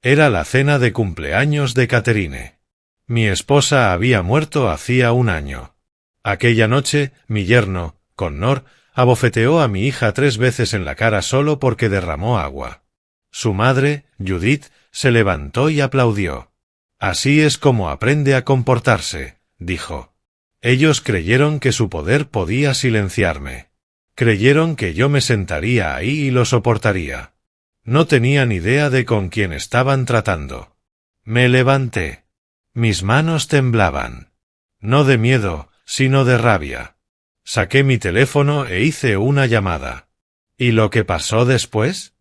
Era la cena de cumpleaños de Catherine. Mi esposa había muerto hacía un año. Aquella noche, mi yerno, Connor, abofeteó a mi hija 3 veces en la cara solo porque derramó agua. Su madre, Judith, se levantó y aplaudió. «Así es como aprende a comportarse», dijo. Ellos creyeron que su poder podía silenciarme. Creyeron que yo me sentaría ahí y lo soportaría. No tenían idea de con quién estaban tratando. Me levanté. Mis manos temblaban. No de miedo, sino de rabia. Saqué mi teléfono e hice una llamada. ¿Y lo que pasó después?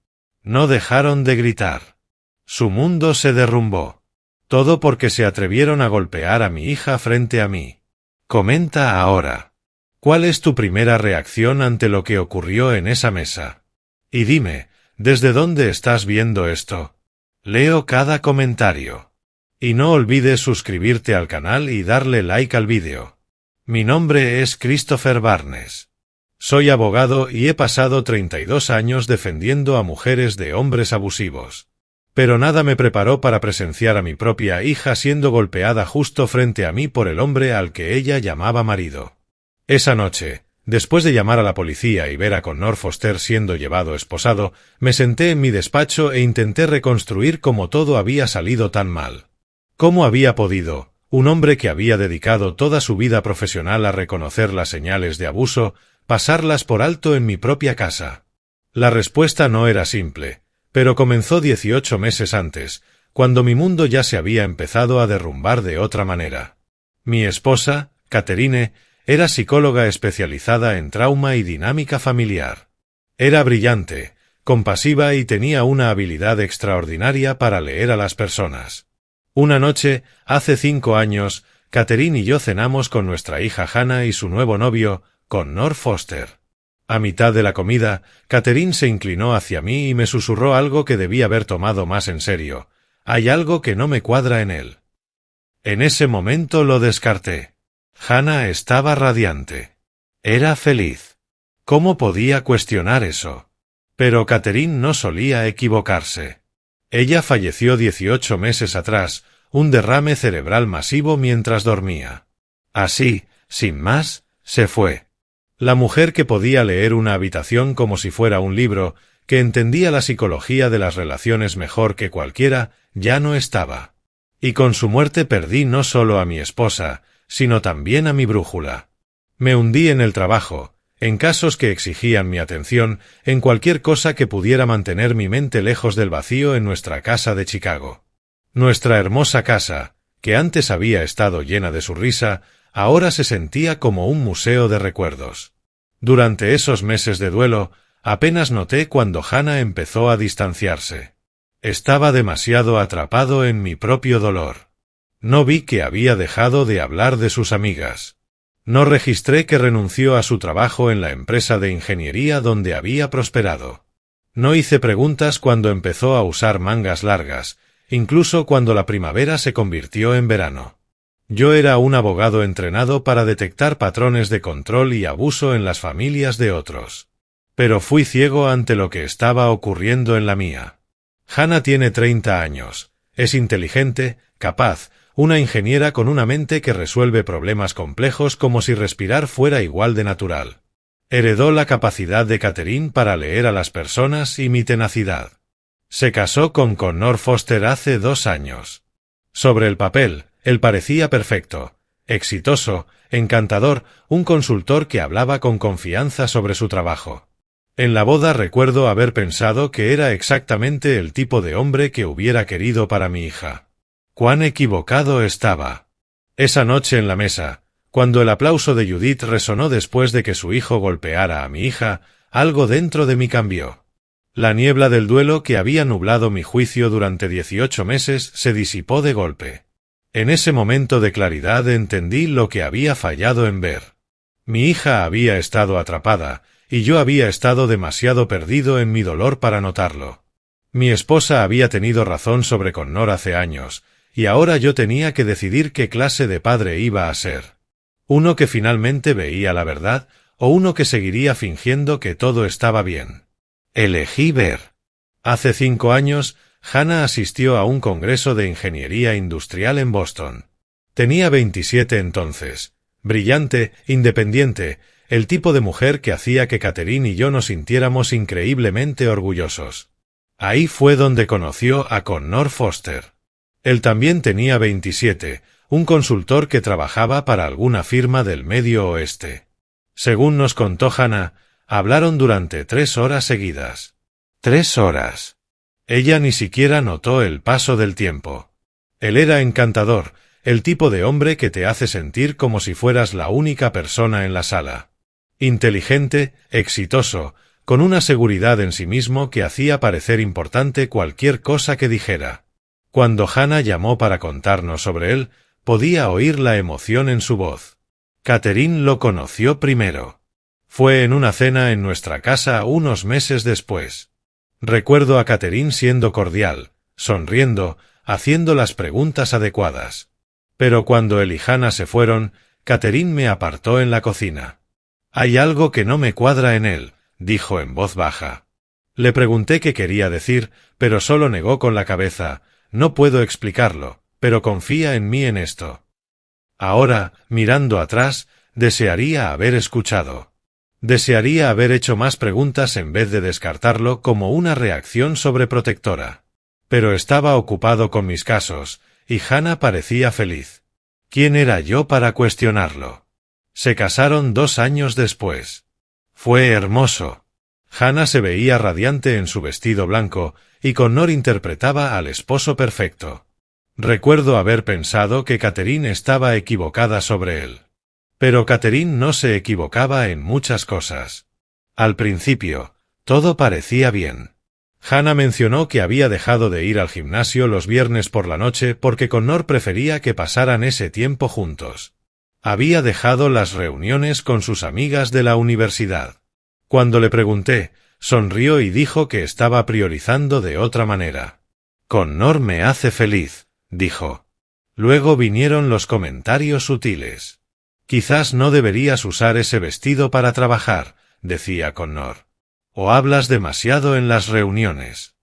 No dejaron de gritar. Su mundo se derrumbó. Todo porque se atrevieron a golpear a mi hija frente a mí. Comenta ahora. ¿Cuál es tu primera reacción ante lo que ocurrió en esa mesa? Y dime, ¿desde dónde estás viendo esto? Leo cada comentario. Y no olvides suscribirte al canal y darle like al vídeo. Mi nombre es Christopher Barnes. Soy abogado y he pasado 32 años defendiendo a mujeres de hombres abusivos. Pero nada me preparó para presenciar a mi propia hija siendo golpeada justo frente a mí por el hombre al que ella llamaba marido. Esa noche, después de llamar a la policía y ver a Connor Foster siendo llevado esposado, me senté en mi despacho e intenté reconstruir cómo todo había salido tan mal. ¿Cómo había podido, un hombre que había dedicado toda su vida profesional a reconocer las señales de abuso, pasarlas por alto en mi propia casa? La respuesta no era simple, pero comenzó 18 meses antes, cuando mi mundo ya se había empezado a derrumbar de otra manera. Mi esposa, Catherine, era psicóloga especializada en trauma y dinámica familiar. Era brillante, compasiva y tenía una habilidad extraordinaria para leer a las personas. Una noche, hace 5 años, Catherine y yo cenamos con nuestra hija Hannah y su nuevo novio, Connor Foster. A mitad de la comida, Catherine se inclinó hacia mí y me susurró algo que debí haber tomado más en serio. Hay algo que no me cuadra en él. En ese momento lo descarté. Hannah estaba radiante. Era feliz. ¿Cómo podía cuestionar eso? Pero Catherine no solía equivocarse. Ella falleció 18 meses atrás, un derrame cerebral masivo mientras dormía. Así, sin más, se fue. La mujer que podía leer una habitación como si fuera un libro, que entendía la psicología de las relaciones mejor que cualquiera, ya no estaba. Y con su muerte perdí no solo a mi esposa, sino también a mi brújula. Me hundí en el trabajo, en casos que exigían mi atención, en cualquier cosa que pudiera mantener mi mente lejos del vacío en nuestra casa de Chicago. Nuestra hermosa casa, que antes había estado llena de su risa, ahora se sentía como un museo de recuerdos. Durante esos meses de duelo, apenas noté cuando Hannah empezó a distanciarse. Estaba demasiado atrapado en mi propio dolor. No vi que había dejado de hablar de sus amigas. No registré que renunció a su trabajo en la empresa de ingeniería donde había prosperado. No hice preguntas cuando empezó a usar mangas largas, incluso cuando la primavera se convirtió en verano. Yo era un abogado entrenado para detectar patrones de control y abuso en las familias de otros. Pero fui ciego ante lo que estaba ocurriendo en la mía. Hannah tiene 30 años. Es inteligente, capaz, una ingeniera con una mente que resuelve problemas complejos como si respirar fuera igual de natural. Heredó la capacidad de Catherine para leer a las personas y mi tenacidad. Se casó con Connor Foster hace 2 años. Sobre el papel, él parecía perfecto, exitoso, encantador, un consultor que hablaba con confianza sobre su trabajo. En la boda recuerdo haber pensado que era exactamente el tipo de hombre que hubiera querido para mi hija. ¡Cuán equivocado estaba! Esa noche en la mesa, cuando el aplauso de Judith resonó después de que su hijo golpeara a mi hija, algo dentro de mí cambió. La niebla del duelo que había nublado mi juicio durante 18 meses se disipó de golpe. En ese momento de claridad entendí lo que había fallado en ver. Mi hija había estado atrapada, y yo había estado demasiado perdido en mi dolor para notarlo. Mi esposa había tenido razón sobre Connor hace años, y ahora yo tenía que decidir qué clase de padre iba a ser. Uno que finalmente veía la verdad, o uno que seguiría fingiendo que todo estaba bien. Elegí ver. Hace 5 años, Hannah asistió a un congreso de ingeniería industrial en Boston. Tenía 27 entonces. Brillante, independiente, el tipo de mujer que hacía que Catherine y yo nos sintiéramos increíblemente orgullosos. Ahí fue donde conoció a Connor Foster. Él también tenía 27, un consultor que trabajaba para alguna firma del Medio Oeste. Según nos contó Hannah, hablaron durante 3 horas seguidas. 3 horas. Ella ni siquiera notó el paso del tiempo. Él era encantador, el tipo de hombre que te hace sentir como si fueras la única persona en la sala. Inteligente, exitoso, con una seguridad en sí mismo que hacía parecer importante cualquier cosa que dijera. Cuando Hannah llamó para contarnos sobre él, podía oír la emoción en su voz. Catherine lo conoció primero. Fue en una cena en nuestra casa unos meses después. Recuerdo a Catherine siendo cordial, sonriendo, haciendo las preguntas adecuadas. Pero cuando él y Hannah se fueron, Catherine me apartó en la cocina. «Hay algo que no me cuadra en él», dijo en voz baja. Le pregunté qué quería decir, pero solo negó con la cabeza. «No puedo explicarlo, pero confía en mí en esto». Ahora, mirando atrás, desearía haber escuchado. Desearía haber hecho más preguntas en vez de descartarlo como una reacción sobreprotectora. Pero estaba ocupado con mis casos, y Hannah parecía feliz. ¿Quién era yo para cuestionarlo? Se casaron 2 años después. Fue hermoso. Hannah se veía radiante en su vestido blanco, y Connor interpretaba al esposo perfecto. Recuerdo haber pensado que Catherine estaba equivocada sobre él. Pero Catherine no se equivocaba en muchas cosas. Al principio, todo parecía bien. Hannah mencionó que había dejado de ir al gimnasio los viernes por la noche porque Connor prefería que pasaran ese tiempo juntos. Había dejado las reuniones con sus amigas de la universidad. Cuando le pregunté, sonrió y dijo que estaba priorizando de otra manera. «Connor me hace feliz», dijo. Luego vinieron los comentarios sutiles. «Quizás no deberías usar ese vestido para trabajar», decía Connor. «O hablas demasiado en las reuniones».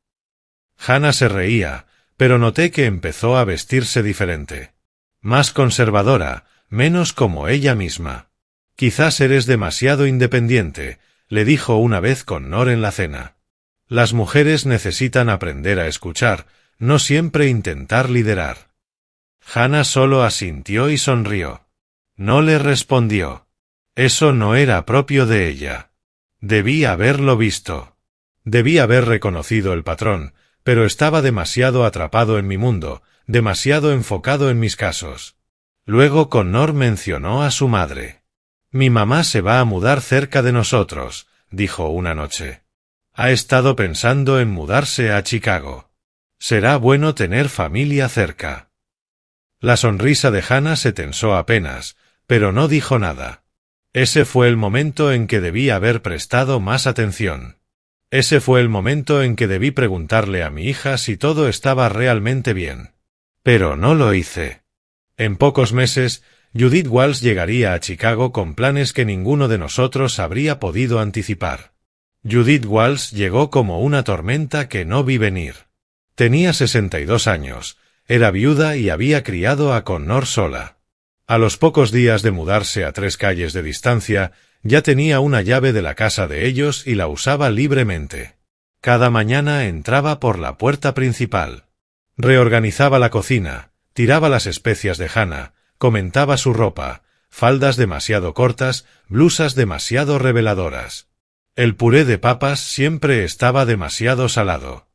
Hannah se reía, pero noté que empezó a vestirse diferente. Más conservadora, menos como ella misma. «Quizás eres demasiado independiente», le dijo una vez Connor en la cena. «Las mujeres necesitan aprender a escuchar, no siempre intentar liderar». Hannah solo asintió y sonrió. No le respondió. Eso no era propio de ella. Debí haberlo visto. Debí haber reconocido el patrón, pero estaba demasiado atrapado en mi mundo, demasiado enfocado en mis casos. Luego Connor mencionó a su madre. «Mi mamá se va a mudar cerca de nosotros», dijo una noche. «Ha estado pensando en mudarse a Chicago. Será bueno tener familia cerca». La sonrisa de Hannah se tensó apenas, pero no dijo nada. Ese fue el momento en que debí haber prestado más atención. Ese fue el momento en que debí preguntarle a mi hija si todo estaba realmente bien. Pero no lo hice. En pocos meses, Judith Walsh llegaría a Chicago con planes que ninguno de nosotros habría podido anticipar. Judith Walsh llegó como una tormenta que no vi venir. Tenía 62 años, era viuda y había criado a Connor sola. A los pocos días de mudarse a 3 calles de distancia, ya tenía una llave de la casa de ellos y la usaba libremente. Cada mañana entraba por la puerta principal. Reorganizaba la cocina, tiraba las especias de Hannah, comentaba su ropa, faldas demasiado cortas, blusas demasiado reveladoras. El puré de papas siempre estaba demasiado salado.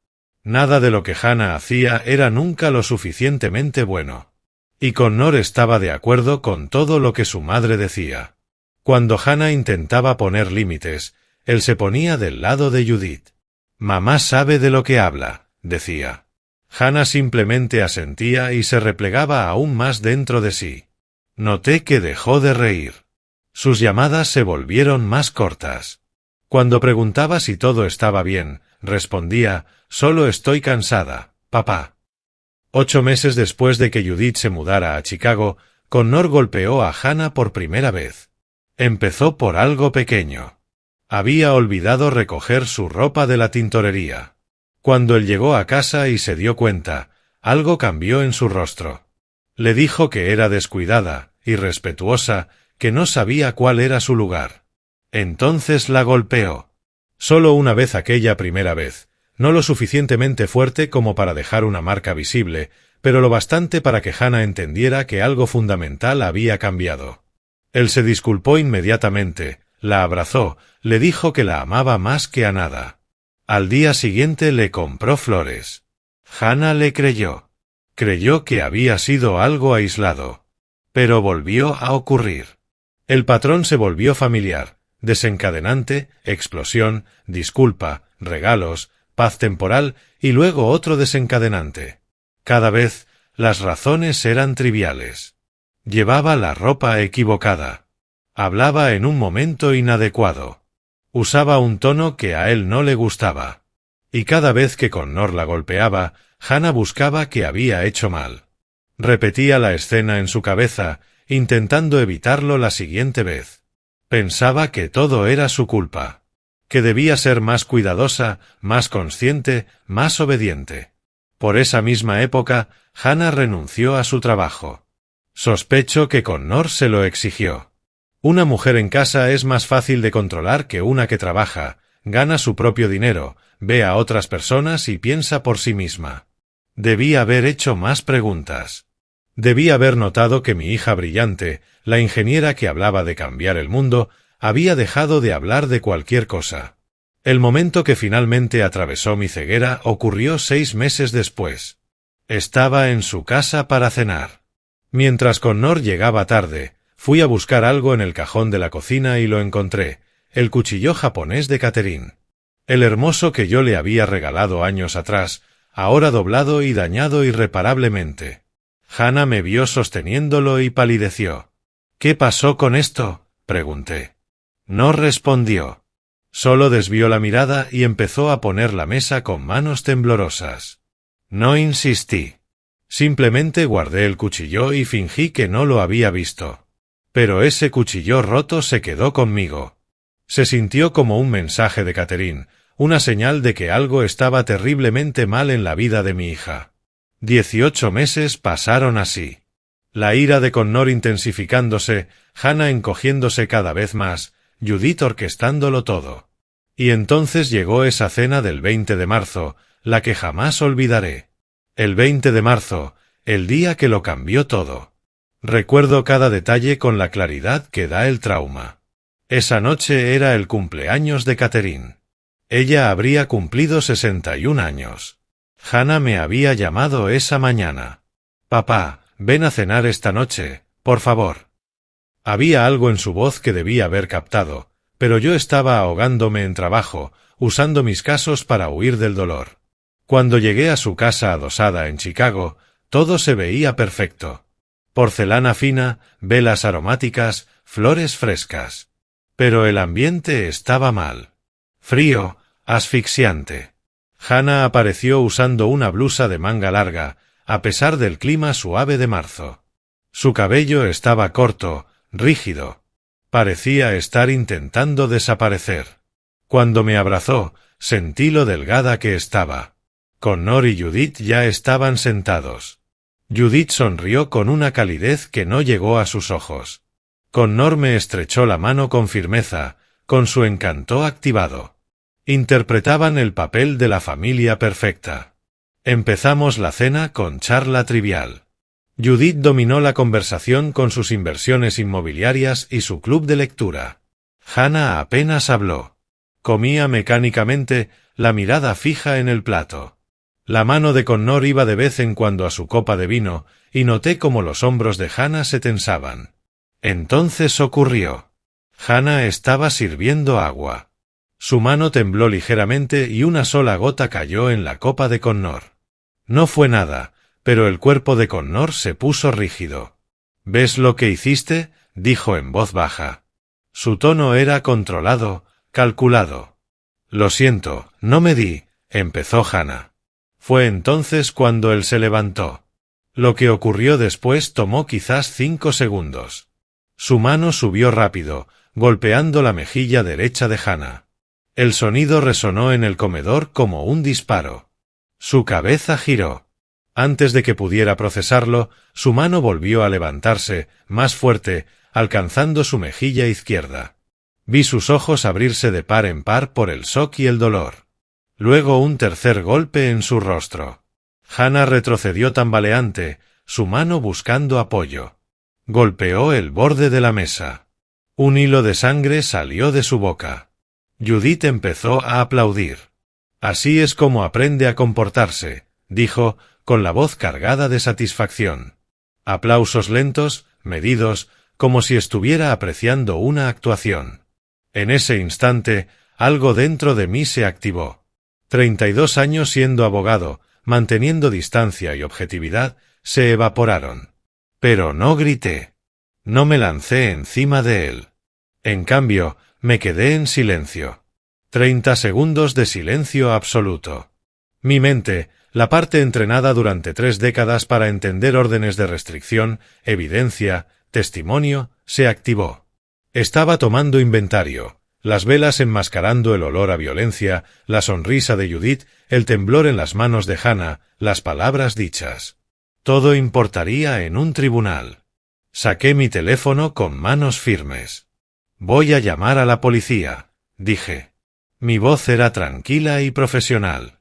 Nada de lo que Hannah hacía era nunca lo suficientemente bueno. Y Connor estaba de acuerdo con todo lo que su madre decía. Cuando Hannah intentaba poner límites, él se ponía del lado de Judith. «Mamá sabe de lo que habla», decía. Hannah simplemente asentía y se replegaba aún más dentro de sí. Noté que dejó de reír. Sus llamadas se volvieron más cortas. Cuando preguntaba si todo estaba bien, respondía, «Solo estoy cansada, papá». 8 meses después de que Judith se mudara a Chicago, Connor golpeó a Hannah por primera vez. Empezó por algo pequeño. Había olvidado recoger su ropa de la tintorería. Cuando él llegó a casa y se dio cuenta, algo cambió en su rostro. Le dijo que era descuidada, irrespetuosa, que no sabía cuál era su lugar. Entonces la golpeó. Solo una vez aquella primera vez, no lo suficientemente fuerte como para dejar una marca visible, pero lo bastante para que Hannah entendiera que algo fundamental había cambiado. Él se disculpó inmediatamente, la abrazó, le dijo que la amaba más que a nada. Al día siguiente le compró flores. Hannah le creyó. Creyó que había sido algo aislado. Pero volvió a ocurrir. El patrón se volvió familiar, desencadenante, explosión, disculpa, regalos, paz temporal y luego otro desencadenante. Cada vez, las razones eran triviales. Llevaba la ropa equivocada. Hablaba en un momento inadecuado. Usaba un tono que a él no le gustaba. Y cada vez que Connor la golpeaba, Hannah buscaba qué había hecho mal. Repetía la escena en su cabeza, intentando evitarlo la siguiente vez. Pensaba que todo era su culpa. Que debía ser más cuidadosa, más consciente, más obediente. Por esa misma época, Hannah renunció a su trabajo. Sospecho que Connor se lo exigió. Una mujer en casa es más fácil de controlar que una que trabaja, gana su propio dinero, ve a otras personas y piensa por sí misma. Debí haber hecho más preguntas. Debí haber notado que mi hija brillante, la ingeniera que hablaba de cambiar el mundo, había dejado de hablar de cualquier cosa. El momento que finalmente atravesó mi ceguera ocurrió 6 meses después. Estaba en su casa para cenar. Mientras Connor llegaba tarde, fui a buscar algo en el cajón de la cocina y lo encontré, el cuchillo japonés de Catherine. El hermoso que yo le había regalado años atrás, ahora doblado y dañado irreparablemente. Hannah me vio sosteniéndolo y palideció. «¿Qué pasó con esto?», pregunté. No respondió. Solo desvió la mirada y empezó a poner la mesa con manos temblorosas. No insistí. Simplemente guardé el cuchillo y fingí que no lo había visto. Pero ese cuchillo roto se quedó conmigo. Se sintió como un mensaje de Catherine, una señal de que algo estaba terriblemente mal en la vida de mi hija. 18 meses pasaron así. La ira de Connor intensificándose, Hannah encogiéndose cada vez más, Judith orquestándolo todo. Y entonces llegó esa cena del 20 de marzo, la que jamás olvidaré. El 20 de marzo, el día que lo cambió todo. Recuerdo cada detalle con la claridad que da el trauma. Esa noche era el cumpleaños de Catherine. Ella habría cumplido 61 años. Hannah me había llamado esa mañana. «Papá, ven a cenar esta noche, por favor». Había algo en su voz que debía haber captado, pero yo estaba ahogándome en trabajo, usando mis casos para huir del dolor. Cuando llegué a su casa adosada en Chicago, todo se veía perfecto. Porcelana fina, velas aromáticas, flores frescas. Pero el ambiente estaba mal. Frío, asfixiante. Hannah apareció usando una blusa de manga larga, a pesar del clima suave de marzo. Su cabello estaba corto, rígido. Parecía estar intentando desaparecer. Cuando me abrazó, sentí lo delgada que estaba. Connor y Judith ya estaban sentados. Judith sonrió con una calidez que no llegó a sus ojos. Connor me estrechó la mano con firmeza, con su encanto activado. Interpretaban el papel de la familia perfecta. Empezamos la cena con charla trivial. Judith dominó la conversación con sus inversiones inmobiliarias y su club de lectura. Hannah apenas habló. Comía mecánicamente, la mirada fija en el plato. La mano de Connor iba de vez en cuando a su copa de vino, y noté cómo los hombros de Hannah se tensaban. Entonces ocurrió. Hannah estaba sirviendo agua. Su mano tembló ligeramente y una sola gota cayó en la copa de Connor. No fue nada, pero el cuerpo de Connor se puso rígido. «¿Ves lo que hiciste?», dijo en voz baja. Su tono era controlado, calculado. «Lo siento, no me di», empezó Hannah. Fue entonces cuando él se levantó. Lo que ocurrió después tomó quizás 5 segundos. Su mano subió rápido, golpeando la mejilla derecha de Hannah. El sonido resonó en el comedor como un disparo. Su cabeza giró. Antes de que pudiera procesarlo, su mano volvió a levantarse, más fuerte, alcanzando su mejilla izquierda. Vi sus ojos abrirse de par en par por el shock y el dolor. Luego un tercer golpe en su rostro. Hannah retrocedió tambaleante, su mano buscando apoyo. Golpeó el borde de la mesa. Un hilo de sangre salió de su boca. Judith empezó a aplaudir. «Así es como aprende a comportarse», dijo, con la voz cargada de satisfacción. Aplausos lentos, medidos, como si estuviera apreciando una actuación. En ese instante, algo dentro de mí se activó. 32 años siendo abogado, manteniendo distancia y objetividad, se evaporaron. Pero no grité. No me lancé encima de él. En cambio, me quedé en silencio. 30 segundos de silencio absoluto. Mi mente, la parte entrenada durante 3 décadas para entender órdenes de restricción, evidencia, testimonio, se activó. Estaba tomando inventario, las velas enmascarando el olor a violencia, la sonrisa de Judith, el temblor en las manos de Hannah, las palabras dichas. Todo importaría en un tribunal. Saqué mi teléfono con manos firmes. «Voy a llamar a la policía», dije. Mi voz era tranquila y profesional.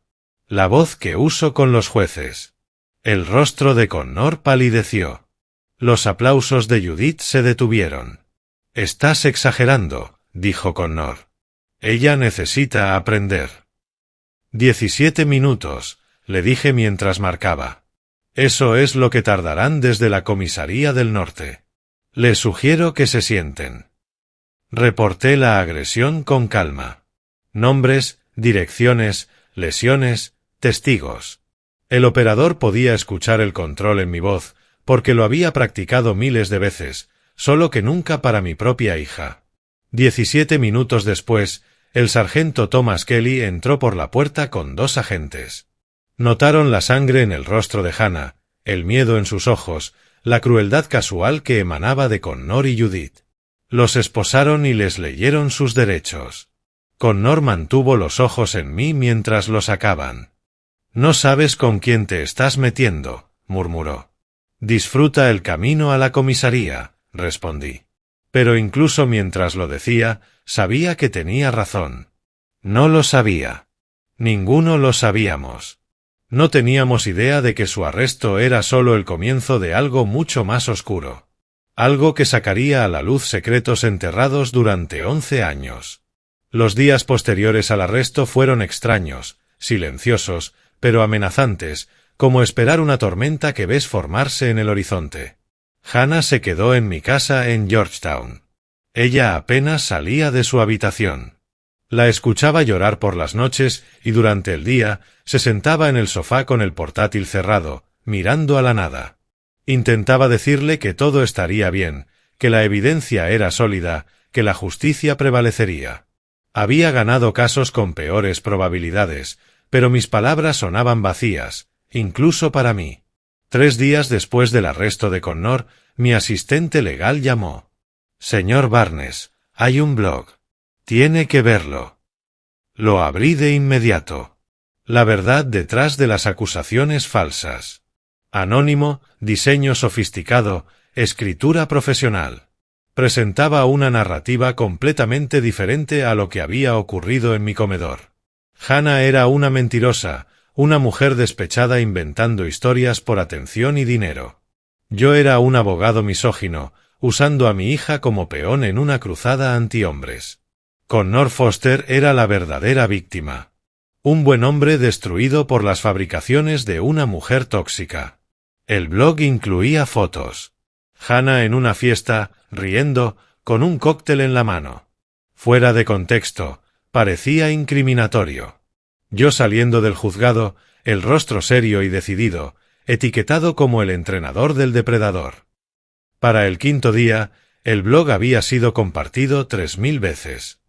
La voz que uso con los jueces. El rostro de Connor palideció. Los aplausos de Judith se detuvieron. «Estás exagerando», dijo Connor. «Ella necesita aprender». 17 minutos, le dije mientras marcaba. «Eso es lo que tardarán desde la comisaría del norte. Les sugiero que se sienten». Reporté la agresión con calma. Nombres, direcciones, lesiones, testigos. El operador podía escuchar el control en mi voz, porque lo había practicado miles de veces, solo que nunca para mi propia hija. 17 minutos después, el sargento Thomas Kelly entró por la puerta con 2 agentes. Notaron la sangre en el rostro de Hannah, el miedo en sus ojos, la crueldad casual que emanaba de Connor y Judith. Los esposaron y les leyeron sus derechos. Connor mantuvo los ojos en mí mientras lo sacaban. «No sabes con quién te estás metiendo», murmuró. «Disfruta el camino a la comisaría», respondí. Pero incluso mientras lo decía, sabía que tenía razón. No lo sabía. Ninguno lo sabíamos. No teníamos idea de que su arresto era solo el comienzo de algo mucho más oscuro. Algo que sacaría a la luz secretos enterrados durante 11 años. Los días posteriores al arresto fueron extraños, silenciosos, pero amenazantes, como esperar una tormenta que ves formarse en el horizonte. Hannah se quedó en mi casa en Georgetown. Ella apenas salía de su habitación. La escuchaba llorar por las noches y durante el día se sentaba en el sofá con el portátil cerrado, mirando a la nada. Intentaba decirle que todo estaría bien, que la evidencia era sólida, que la justicia prevalecería. Había ganado casos con peores probabilidades, pero mis palabras sonaban vacías, incluso para mí. 3 días después del arresto de Connor, mi asistente legal llamó. «Señor Barnes, hay un blog. Tiene que verlo». Lo abrí de inmediato. La verdad detrás de las acusaciones falsas. Anónimo, diseño sofisticado, escritura profesional. Presentaba una narrativa completamente diferente a lo que había ocurrido en mi comedor. Hannah era una mentirosa, una mujer despechada inventando historias por atención y dinero. Yo era un abogado misógino, usando a mi hija como peón en una cruzada antihombres. Connor Foster era la verdadera víctima. Un buen hombre destruido por las fabricaciones de una mujer tóxica. El blog incluía fotos. Hannah en una fiesta, riendo, con un cóctel en la mano. Fuera de contexto, parecía incriminatorio. Yo saliendo del juzgado, el rostro serio y decidido, etiquetado como el entrenador del depredador. Para el 5.º día, el blog había sido compartido 3000 veces.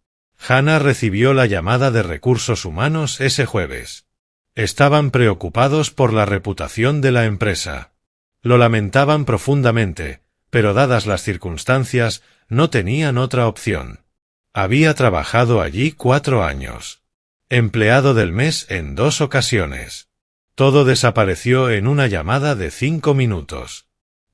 Hannah recibió la llamada de recursos humanos ese jueves. Estaban preocupados por la reputación de la empresa. Lo lamentaban profundamente, pero dadas las circunstancias, no tenían otra opción. Había trabajado allí 4 años. Empleado del mes en 2 ocasiones. Todo desapareció en una llamada de 5 minutos.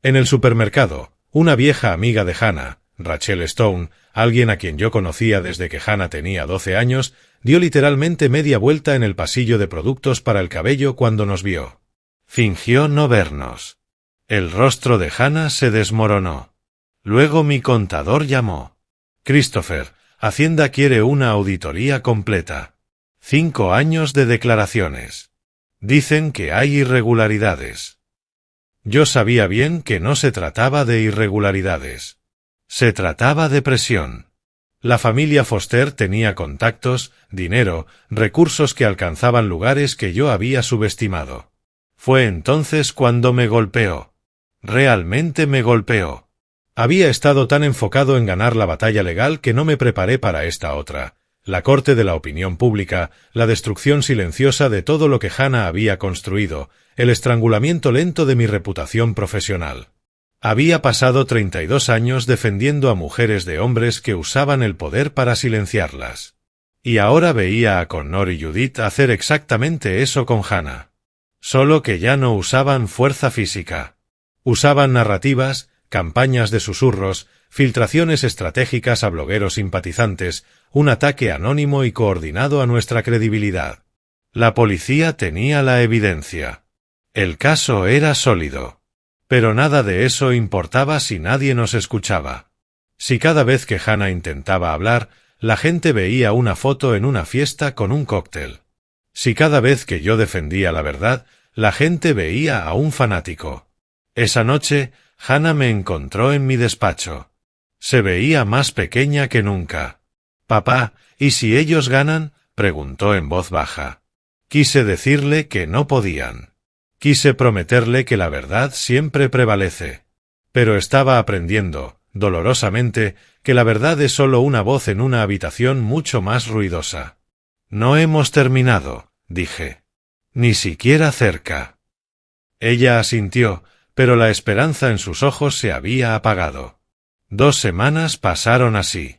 En el supermercado, una vieja amiga de Hannah, Rachel Stone, alguien a quien yo conocía desde que Hannah tenía 12 años, dio literalmente media vuelta en el pasillo de productos para el cabello cuando nos vio. Fingió no vernos. El rostro de Hannah se desmoronó. Luego mi contador llamó. Christopher, Hacienda quiere una auditoría completa. 5 años de declaraciones. Dicen que hay irregularidades. Yo sabía bien que no se trataba de irregularidades. Se trataba de presión. La familia Foster tenía contactos, dinero, recursos que alcanzaban lugares que yo había subestimado. Fue entonces cuando me golpeó. Realmente me golpeó. Había estado tan enfocado en ganar la batalla legal que no me preparé para esta otra. La corte de la opinión pública, la destrucción silenciosa de todo lo que Hannah había construido, el estrangulamiento lento de mi reputación profesional. Había pasado 32 años defendiendo a mujeres de hombres que usaban el poder para silenciarlas. Y ahora veía a Connor y Judith hacer exactamente eso con Hannah. Solo que ya no usaban fuerza física. Usaban narrativas, campañas de susurros, filtraciones estratégicas a blogueros simpatizantes, un ataque anónimo y coordinado a nuestra credibilidad. La policía tenía la evidencia. El caso era sólido. Pero nada de eso importaba si nadie nos escuchaba. Si cada vez que Hannah intentaba hablar, la gente veía una foto en una fiesta con un cóctel. Si cada vez que yo defendía la verdad, la gente veía a un fanático. Esa noche, Hannah me encontró en mi despacho. Se veía más pequeña que nunca. «Papá, ¿y si ellos ganan?», preguntó en voz baja. Quise decirle que no podían. Quise prometerle que la verdad siempre prevalece. Pero estaba aprendiendo, dolorosamente, que la verdad es solo una voz en una habitación mucho más ruidosa. «No hemos terminado», dije. «Ni siquiera cerca». Ella asintió, pero la esperanza en sus ojos se había apagado. 2 semanas pasaron así.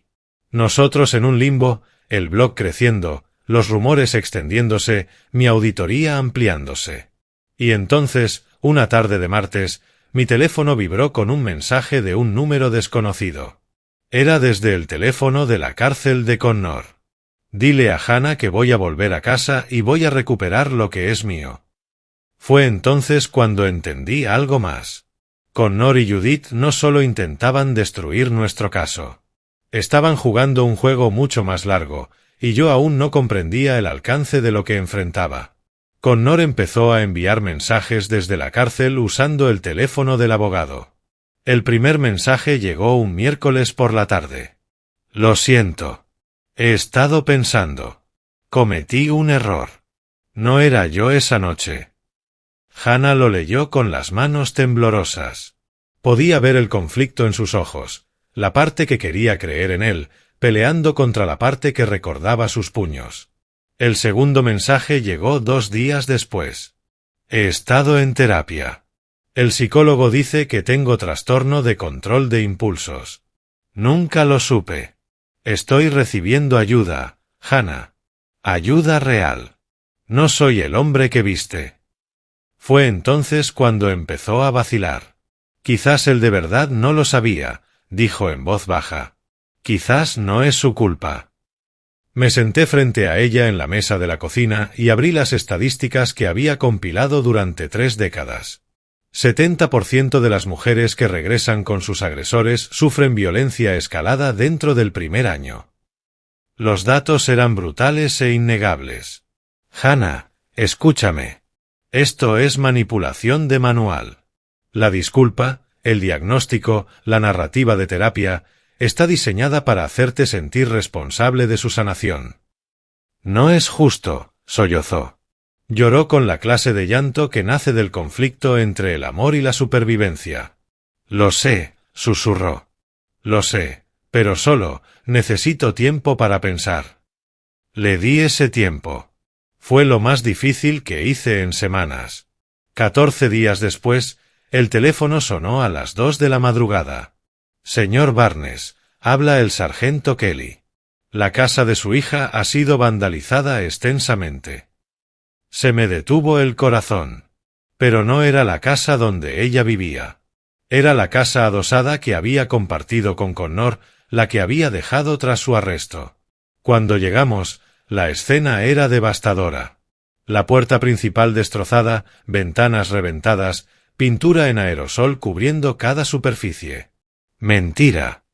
Nosotros en un limbo, el blog creciendo, los rumores extendiéndose, mi auditoría ampliándose. Y entonces, una tarde de martes, mi teléfono vibró con un mensaje de un número desconocido. Era desde el teléfono de la cárcel de Connor. «Dile a Hannah que voy a volver a casa y voy a recuperar lo que es mío». Fue entonces cuando entendí algo más. Connor y Judith no solo intentaban destruir nuestro caso. Estaban jugando un juego mucho más largo, y yo aún no comprendía el alcance de lo que enfrentaba. Connor empezó a enviar mensajes desde la cárcel usando el teléfono del abogado. El primer mensaje llegó un miércoles por la tarde. «Lo siento. He estado pensando. Cometí un error. No era yo esa noche». Hannah lo leyó con las manos temblorosas. Podía ver el conflicto en sus ojos, la parte que quería creer en él, peleando contra la parte que recordaba sus puños. El segundo mensaje llegó 2 días después. «He estado en terapia. El psicólogo dice que tengo trastorno de control de impulsos. Nunca lo supe. Estoy recibiendo ayuda, Hannah. Ayuda real. No soy el hombre que viste». Fue entonces cuando empezó a vacilar. «Quizás él de verdad no lo sabía», dijo en voz baja. «Quizás no es su culpa». Me senté frente a ella en la mesa de la cocina y abrí las estadísticas que había compilado durante 3 décadas. 70% de las mujeres que regresan con sus agresores sufren violencia escalada dentro del primer año. Los datos eran brutales e innegables. «Hannah, escúchame. Esto es manipulación de manual. La disculpa, el diagnóstico, la narrativa de terapia, está diseñada para hacerte sentir responsable de su sanación». «No es justo», sollozó. Lloró con la clase de llanto que nace del conflicto entre el amor y la supervivencia. «Lo sé», susurró. «Lo sé, pero solo necesito tiempo para pensar». Le di ese tiempo. Fue lo más difícil que hice en semanas. 14 días después, el teléfono sonó a las 2 de la madrugada. «Señor Barnes, habla el sargento Kelly. La casa de su hija ha sido vandalizada extensamente». Se me detuvo el corazón. Pero no era la casa donde ella vivía. Era la casa adosada que había compartido con Connor, la que había dejado tras su arresto. Cuando llegamos, la escena era devastadora. La puerta principal destrozada, ventanas reventadas, pintura en aerosol cubriendo cada superficie. Mentira.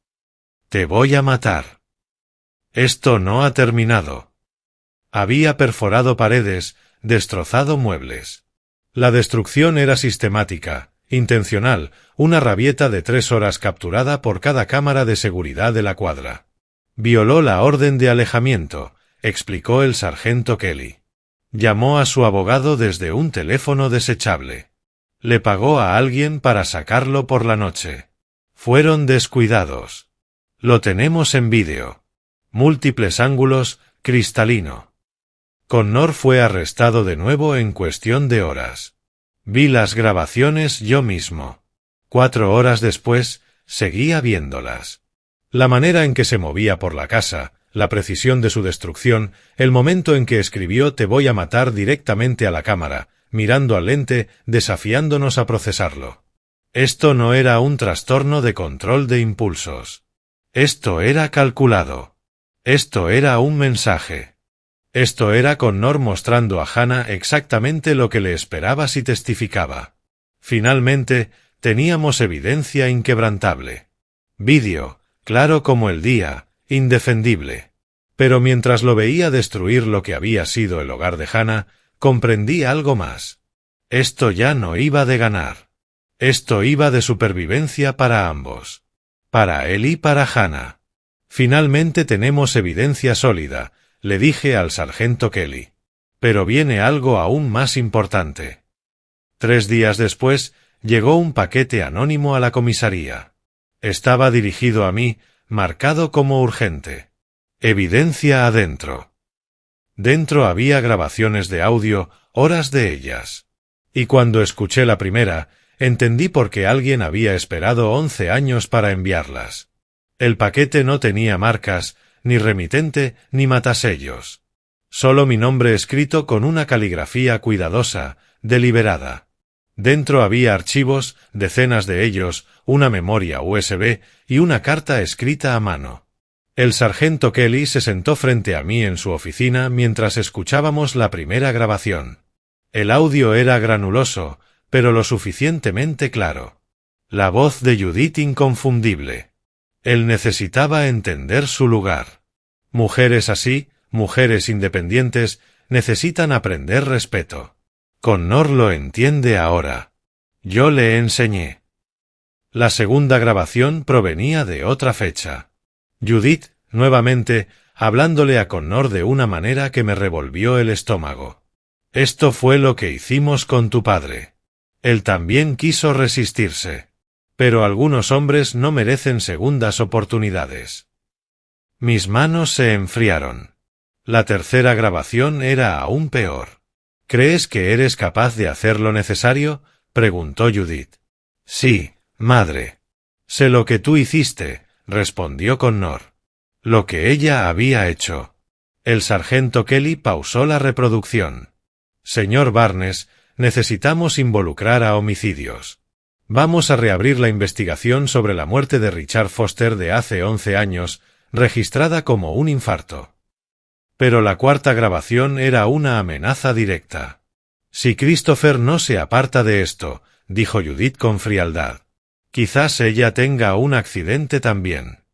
Te voy a matar. Esto no ha terminado. Había perforado paredes, destrozado muebles. La destrucción era sistemática, intencional, una rabieta de 3 horas capturada por cada cámara de seguridad de la cuadra. Violó la orden de alejamiento, explicó el sargento Kelly. Llamó a su abogado desde un teléfono desechable. Le pagó a alguien para sacarlo por la noche. Fueron descuidados. Lo tenemos en vídeo. Múltiples ángulos, cristalino. Connor fue arrestado de nuevo en cuestión de horas. Vi las grabaciones yo mismo. 4 horas después, seguía viéndolas. La manera en que se movía por la casa, la precisión de su destrucción, el momento en que escribió «Te voy a matar» directamente a la cámara, mirando al lente, desafiándonos a procesarlo. Esto no era un trastorno de control de impulsos. Esto era calculado. Esto era un mensaje. Esto era Connor mostrando a Hannah exactamente lo que le esperaba si testificaba. Finalmente, teníamos evidencia inquebrantable. Vídeo, claro como el día, indefendible. Pero mientras lo veía destruir lo que había sido el hogar de Hannah, comprendí algo más. Esto ya no iba de ganar. Esto iba de supervivencia para ambos. Para él y para Hannah. Finalmente tenemos evidencia sólida, le dije al sargento Kelly. Pero viene algo aún más importante. 3 días después, llegó un paquete anónimo a la comisaría. Estaba dirigido a mí, marcado como urgente. Evidencia adentro. Dentro había grabaciones de audio, horas de ellas. Y cuando escuché la primera, entendí por qué alguien había esperado 11 años para enviarlas. El paquete no tenía marcas, ni remitente, ni matasellos. Solo mi nombre escrito con una caligrafía cuidadosa, deliberada. Dentro había archivos, decenas de ellos, una memoria USB y una carta escrita a mano. El sargento Kelly se sentó frente a mí en su oficina mientras escuchábamos la primera grabación. El audio era granuloso, pero lo suficientemente claro. La voz de Judith inconfundible. Él necesitaba entender su lugar. Mujeres así, mujeres independientes, necesitan aprender respeto. Connor lo entiende ahora. Yo le enseñé. La segunda grabación provenía de otra fecha. Judith, nuevamente, hablándole a Connor de una manera que me revolvió el estómago. Esto fue lo que hicimos con tu padre. Él también quiso resistirse. Pero algunos hombres no merecen segundas oportunidades. Mis manos se enfriaron. La tercera grabación era aún peor. ¿Crees que eres capaz de hacer lo necesario?, preguntó Judith. Sí, madre. Sé lo que tú hiciste, respondió Connor. Lo que ella había hecho. El sargento Kelly pausó la reproducción. Señor Barnes, necesitamos involucrar a homicidios. Vamos a reabrir la investigación sobre la muerte de Richard Foster de hace 11 años, registrada como un infarto. Pero la cuarta grabación era una amenaza directa. Si Christopher no se aparta de esto, dijo Judith con frialdad. Quizás ella tenga un accidente también.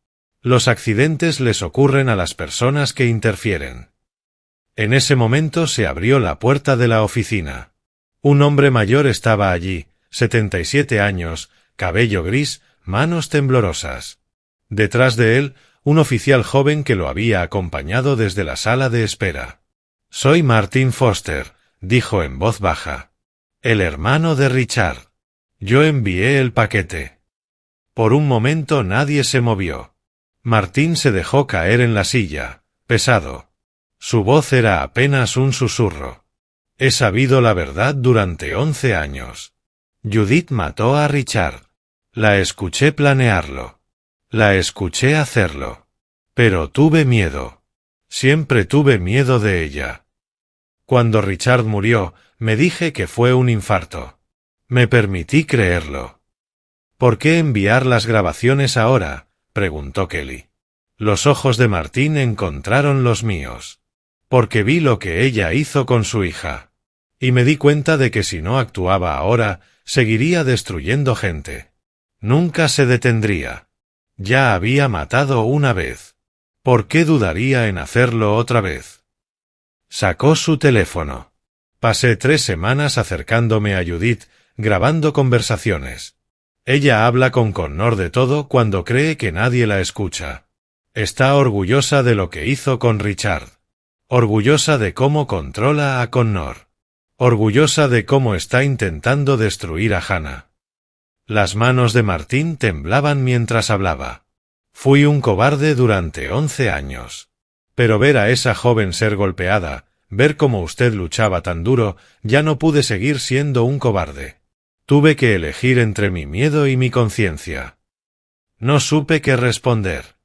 Los accidentes les ocurren a las personas que interfieren. En ese momento se abrió la puerta de la oficina. Un hombre mayor estaba allí, 77 años, cabello gris, manos temblorosas. Detrás de él, un oficial joven que lo había acompañado desde la sala de espera. Soy Martin Foster, dijo en voz baja. El hermano de Richard. Yo envié el paquete. Por un momento nadie se movió. Martín se dejó caer en la silla, pesado. Su voz era apenas un susurro. He sabido la verdad durante 11 años. Judith mató a Richard. La escuché planearlo. La escuché hacerlo. Pero tuve miedo. Siempre tuve miedo de ella. Cuando Richard murió, me dije que fue un infarto. Me permití creerlo. ¿Por qué enviar las grabaciones ahora?, preguntó Kelly. Los ojos de Martín encontraron los míos. Porque vi lo que ella hizo con su hija. Y me di cuenta de que si no actuaba ahora, seguiría destruyendo gente. Nunca se detendría. Ya había matado una vez. ¿Por qué dudaría en hacerlo otra vez? Sacó su teléfono. Pasé 3 semanas acercándome a Judith, grabando conversaciones. Ella habla con Connor de todo cuando cree que nadie la escucha. Está orgullosa de lo que hizo con Richard. Orgullosa de cómo controla a Connor. Orgullosa de cómo está intentando destruir a Hannah. Las manos de Martín temblaban mientras hablaba. Fui un cobarde durante 11 años. Pero ver a esa joven ser golpeada, ver cómo usted luchaba tan duro, ya no pude seguir siendo un cobarde. Tuve que elegir entre mi miedo y mi conciencia. No supe qué responder.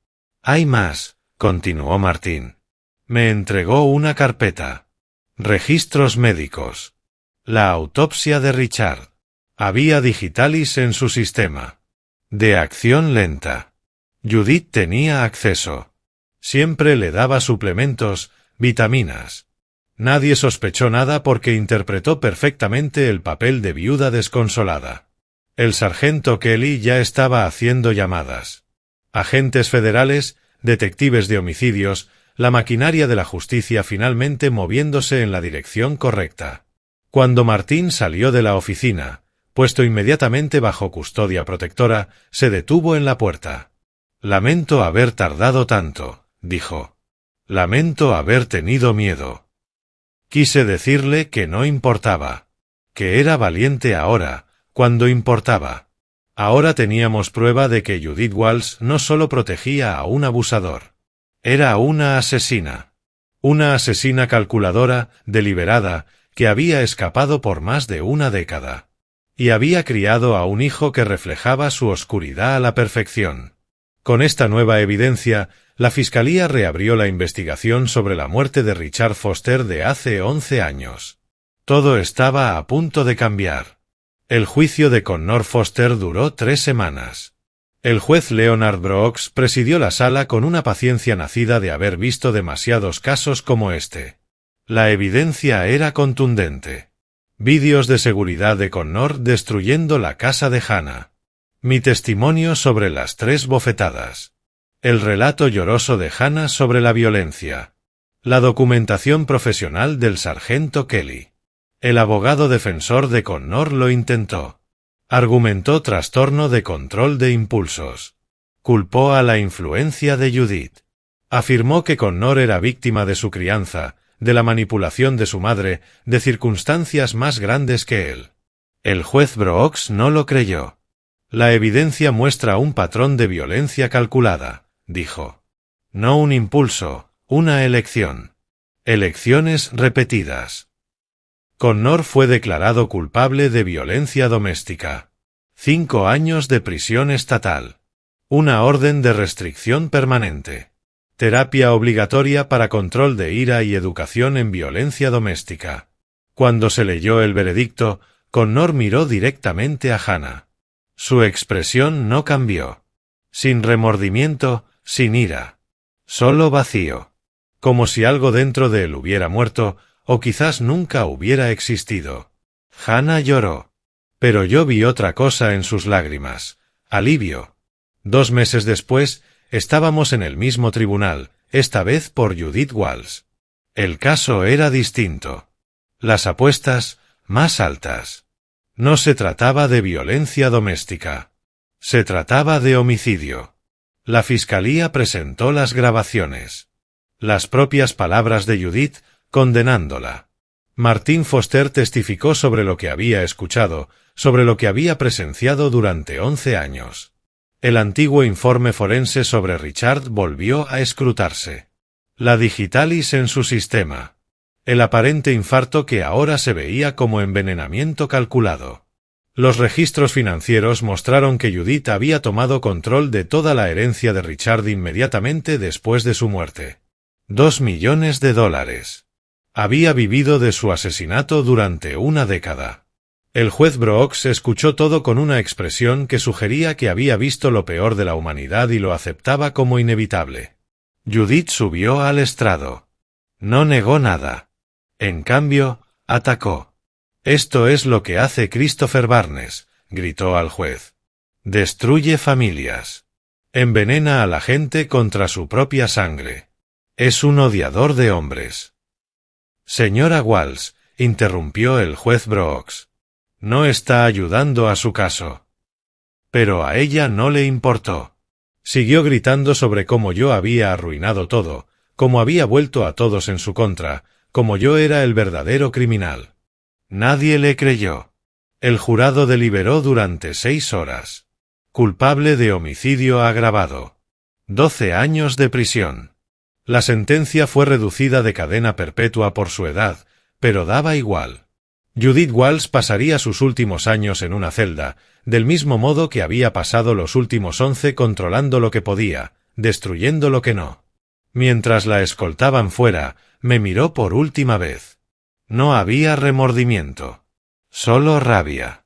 Hay más, continuó Martín. Me entregó una carpeta. Registros médicos. La autopsia de Richard. Había digitalis en su sistema. De acción lenta. Judith tenía acceso. Siempre le daba suplementos, vitaminas. Nadie sospechó nada porque interpretó perfectamente el papel de viuda desconsolada. El sargento Kelly ya estaba haciendo llamadas. Agentes federales, detectives de homicidios, la maquinaria de la justicia finalmente moviéndose en la dirección correcta. Cuando Martín salió de la oficina, puesto inmediatamente bajo custodia protectora, se detuvo en la puerta. Lamento haber tardado tanto, dijo. Lamento haber tenido miedo. Quise decirle que no importaba. Que era valiente ahora, cuando importaba. Ahora teníamos prueba de que Judith Walsh no solo protegía a un abusador. Era una asesina. Una asesina calculadora, deliberada, que había escapado por más de una década. Y había criado a un hijo que reflejaba su oscuridad a la perfección. Con esta nueva evidencia, la Fiscalía reabrió la investigación sobre la muerte de Richard Foster de hace 11 años. Todo estaba a punto de cambiar. El juicio de Connor Foster duró 3 semanas. El juez Leonard Brooks presidió la sala con una paciencia nacida de haber visto demasiados casos como este. La evidencia era contundente. Vídeos de seguridad de Connor destruyendo la casa de Hannah. Mi testimonio sobre las 3 bofetadas. El relato lloroso de Hannah sobre la violencia. La documentación profesional del sargento Kelly. El abogado defensor de Connor lo intentó. Argumentó trastorno de control de impulsos. Culpó a la influencia de Judith. Afirmó que Connor era víctima de su crianza, de la manipulación de su madre, de circunstancias más grandes que él. El juez Brooks no lo creyó. La evidencia muestra un patrón de violencia calculada, dijo. No un impulso, una elección. Elecciones repetidas. Connor fue declarado culpable de violencia doméstica. 5 años de prisión estatal. Una orden de restricción permanente. Terapia obligatoria para control de ira y educación en violencia doméstica. Cuando se leyó el veredicto, Connor miró directamente a Hannah. Su expresión no cambió. Sin remordimiento, sin ira. Solo vacío. Como si algo dentro de él hubiera muerto, o quizás nunca hubiera existido. Hannah lloró. Pero yo vi otra cosa en sus lágrimas. Alivio. 2 meses después, estábamos en el mismo tribunal, esta vez por Judith Walsh. El caso era distinto. Las apuestas, más altas. No se trataba de violencia doméstica. Se trataba de homicidio. La fiscalía presentó las grabaciones. Las propias palabras de Judith, condenándola. Martín Foster testificó sobre lo que había escuchado, sobre lo que había presenciado durante 11 años. El antiguo informe forense sobre Richard volvió a escrutarse. La digitalis en su sistema. El aparente infarto que ahora se veía como envenenamiento calculado. Los registros financieros mostraron que Judith había tomado control de toda la herencia de Richard inmediatamente después de su muerte. $2 millones. Había vivido de su asesinato durante una década. El juez Brooks escuchó todo con una expresión que sugería que había visto lo peor de la humanidad y lo aceptaba como inevitable. Judith subió al estrado. No negó nada. En cambio, atacó. «Esto es lo que hace Christopher Barnes», gritó al juez. «Destruye familias. Envenena a la gente contra su propia sangre. Es un odiador de hombres». «Señora Walsh», interrumpió el juez Brooks. «No está ayudando a su caso». Pero a ella no le importó. Siguió gritando sobre cómo yo había arruinado todo, cómo había vuelto a todos en su contra, cómo yo era el verdadero criminal. Nadie le creyó. El jurado deliberó durante 6 horas. Culpable de homicidio agravado. 12 años de prisión. La sentencia fue reducida de cadena perpetua por su edad, pero daba igual. Judith Walsh pasaría sus últimos años en una celda, del mismo modo que había pasado los últimos 11 controlando lo que podía, destruyendo lo que no. Mientras la escoltaban fuera, me miró por última vez. No había remordimiento. Solo rabia.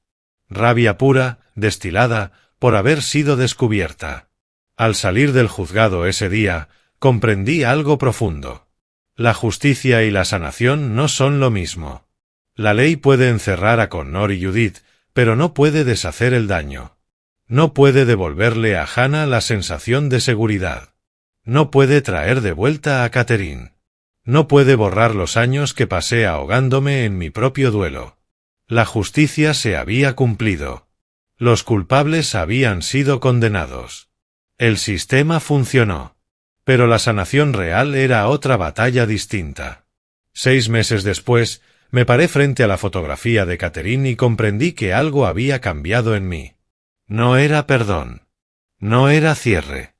Rabia pura, destilada, por haber sido descubierta. Al salir del juzgado ese día, comprendí algo profundo. La justicia y la sanación no son lo mismo. La ley puede encerrar a Connor y Judith, pero no puede deshacer el daño. No puede devolverle a Hannah la sensación de seguridad. No puede traer de vuelta a Catherine. No puede borrar los años que pasé ahogándome en mi propio duelo. La justicia se había cumplido. Los culpables habían sido condenados. El sistema funcionó. Pero la sanación real era otra batalla distinta. 6 meses después, me paré frente a la fotografía de Catherine y comprendí que algo había cambiado en mí. No era perdón. No era cierre.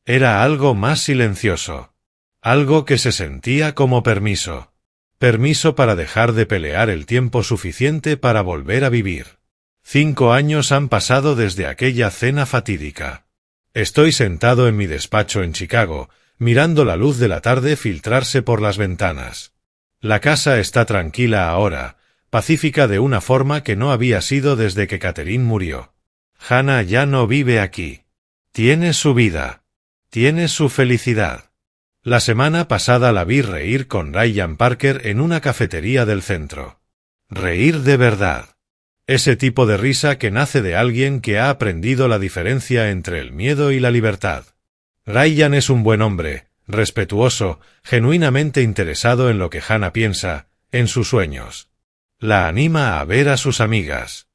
Era algo más silencioso. Algo que se sentía como permiso. Permiso para dejar de pelear el tiempo suficiente para volver a vivir. 5 años han pasado desde aquella cena fatídica. Estoy sentado en mi despacho en Chicago, mirando la luz de la tarde filtrarse por las ventanas. La casa está tranquila ahora, pacífica de una forma que no había sido desde que Catherine murió. Hannah ya no vive aquí. Tiene su vida. Tiene su felicidad. La semana pasada la vi reír con Ryan Parker en una cafetería del centro. Reír de verdad. Ese tipo de risa que nace de alguien que ha aprendido la diferencia entre el miedo y la libertad. Ryan es un buen hombre, respetuoso, genuinamente interesado en lo que Hannah piensa, en sus sueños. La anima a ver a sus amigas.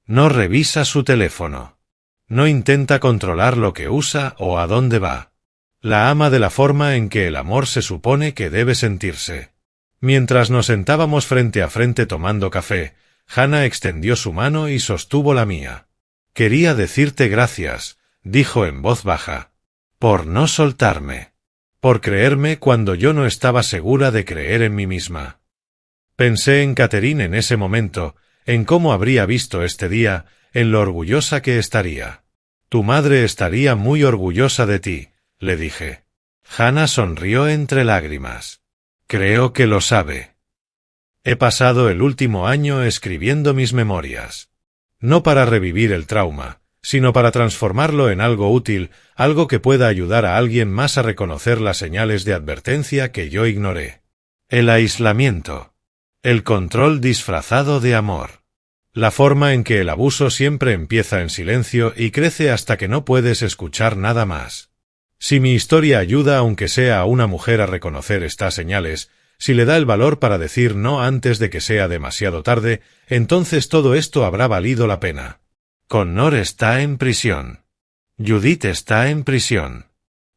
No revisa su teléfono. No intenta controlar lo que usa o a dónde va. La ama de la forma en que el amor se supone que debe sentirse. Mientras nos sentábamos frente a frente tomando café, Hannah extendió su mano y sostuvo la mía. «Quería decirte gracias», dijo en voz baja, «por no soltarme. Por creerme cuando yo no estaba segura de creer en mí misma». Pensé en Catherine en ese momento, en cómo habría visto este día, en lo orgullosa que estaría. «Tu madre estaría muy orgullosa de ti», le dije. Hannah sonrió entre lágrimas. «Creo que lo sabe». He pasado el último año escribiendo mis memorias. No para revivir el trauma, sino para transformarlo en algo útil, algo que pueda ayudar a alguien más a reconocer las señales de advertencia que yo ignoré. El aislamiento. El control disfrazado de amor. La forma en que el abuso siempre empieza en silencio y crece hasta que no puedes escuchar nada más. Si mi historia ayuda aunque sea a una mujer a reconocer estas señales, si le da el valor para decir no antes de que sea demasiado tarde, entonces todo esto habrá valido la pena. Connor está en prisión. Judith está en prisión.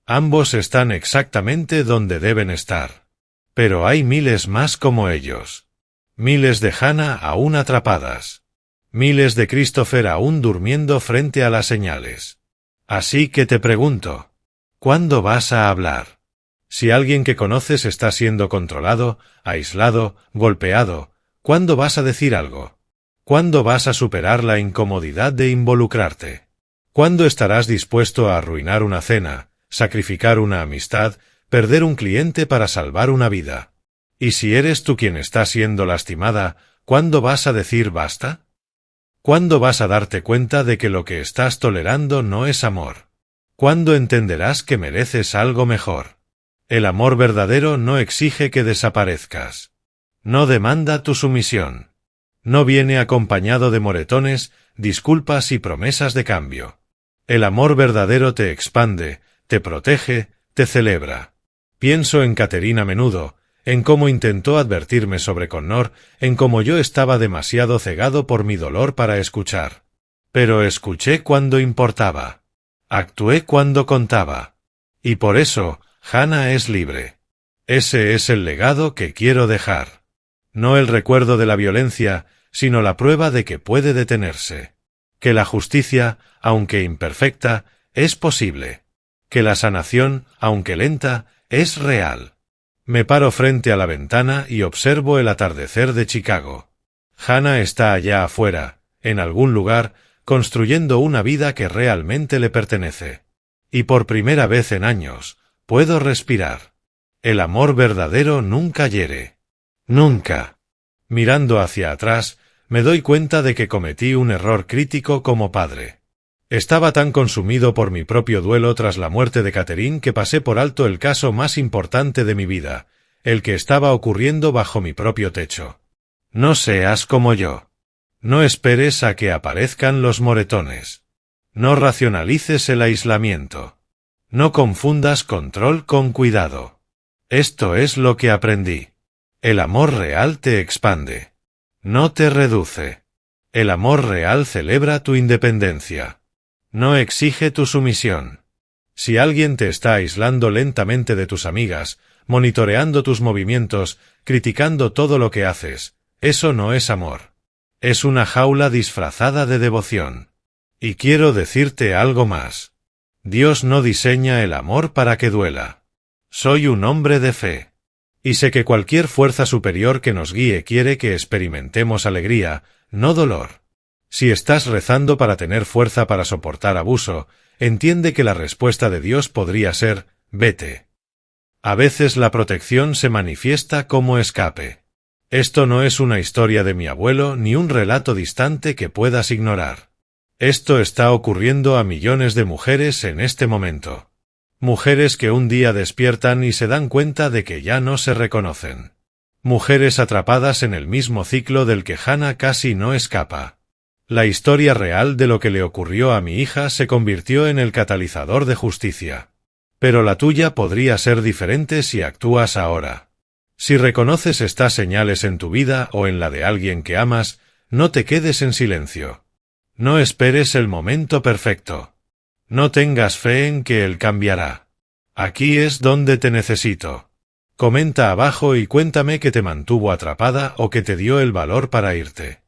Ambos están exactamente donde deben estar. Pero hay miles más como ellos. Miles de Hannah aún atrapadas. Miles de Christopher aún durmiendo frente a las señales. Así que te pregunto, ¿cuándo vas a hablar? Si alguien que conoces está siendo controlado, aislado, golpeado, ¿cuándo vas a decir algo? ¿Cuándo vas a superar la incomodidad de involucrarte? ¿Cuándo estarás dispuesto a arruinar una cena, sacrificar una amistad, perder un cliente para salvar una vida? Y si eres tú quien está siendo lastimada, ¿cuándo vas a decir basta? ¿Cuándo vas a darte cuenta de que lo que estás tolerando no es amor? ¿Cuándo entenderás que mereces algo mejor? El amor verdadero no exige que desaparezcas. No demanda tu sumisión. No viene acompañado de moretones, disculpas y promesas de cambio. El amor verdadero te expande, te protege, te celebra. Pienso en Catherine a menudo, en cómo intentó advertirme sobre Connor, en cómo yo estaba demasiado cegado por mi dolor para escuchar. Pero escuché cuando importaba. Actué cuando contaba. Y por eso, Hannah es libre. Ese es el legado que quiero dejar. No el recuerdo de la violencia, sino la prueba de que puede detenerse. Que la justicia, aunque imperfecta, es posible. Que la sanación, aunque lenta, es real. Me paro frente a la ventana y observo el atardecer de Chicago. Hannah está allá afuera, en algún lugar, construyendo una vida que realmente le pertenece. Y por primera vez en años, puedo respirar. El amor verdadero nunca hiere. Nunca. Mirando hacia atrás, me doy cuenta de que cometí un error crítico como padre. Estaba tan consumido por mi propio duelo tras la muerte de Catherine que pasé por alto el caso más importante de mi vida, el que estaba ocurriendo bajo mi propio techo. No seas como yo. No esperes a que aparezcan los moretones. No racionalices el aislamiento. No confundas control con cuidado. Esto es lo que aprendí. El amor real te expande. No te reduce. El amor real celebra tu independencia. No exige tu sumisión. Si alguien te está aislando lentamente de tus amigas, monitoreando tus movimientos, criticando todo lo que haces, eso no es amor. Es una jaula disfrazada de devoción. Y quiero decirte algo más. Dios no diseña el amor para que duela. Soy un hombre de fe. Y sé que cualquier fuerza superior que nos guíe quiere que experimentemos alegría, no dolor. Si estás rezando para tener fuerza para soportar abuso, entiende que la respuesta de Dios podría ser, vete. A veces la protección se manifiesta como escape. Esto no es una historia de mi abuelo ni un relato distante que puedas ignorar. Esto está ocurriendo a millones de mujeres en este momento. Mujeres que un día despiertan y se dan cuenta de que ya no se reconocen. Mujeres atrapadas en el mismo ciclo del que Hannah casi no escapa. La historia real de lo que le ocurrió a mi hija se convirtió en el catalizador de justicia. Pero la tuya podría ser diferente si actúas ahora. Si reconoces estas señales en tu vida o en la de alguien que amas, no te quedes en silencio. No esperes el momento perfecto. No tengas fe en que él cambiará. Aquí es donde te necesito. Comenta abajo y cuéntame qué te mantuvo atrapada o que te dio el valor para irte.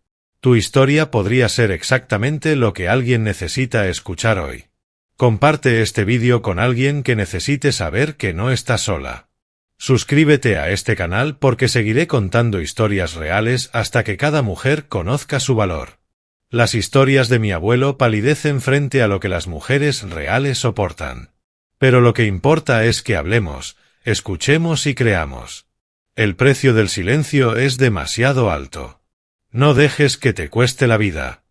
Tu historia podría ser exactamente lo que alguien necesita escuchar hoy. Comparte este vídeo con alguien que necesite saber que no está sola. Suscríbete a este canal porque seguiré contando historias reales hasta que cada mujer conozca su valor. Las historias de mi abuelo palidecen frente a lo que las mujeres reales soportan. Pero lo que importa es que hablemos, escuchemos y creamos. El precio del silencio es demasiado alto. No dejes que te cueste la vida.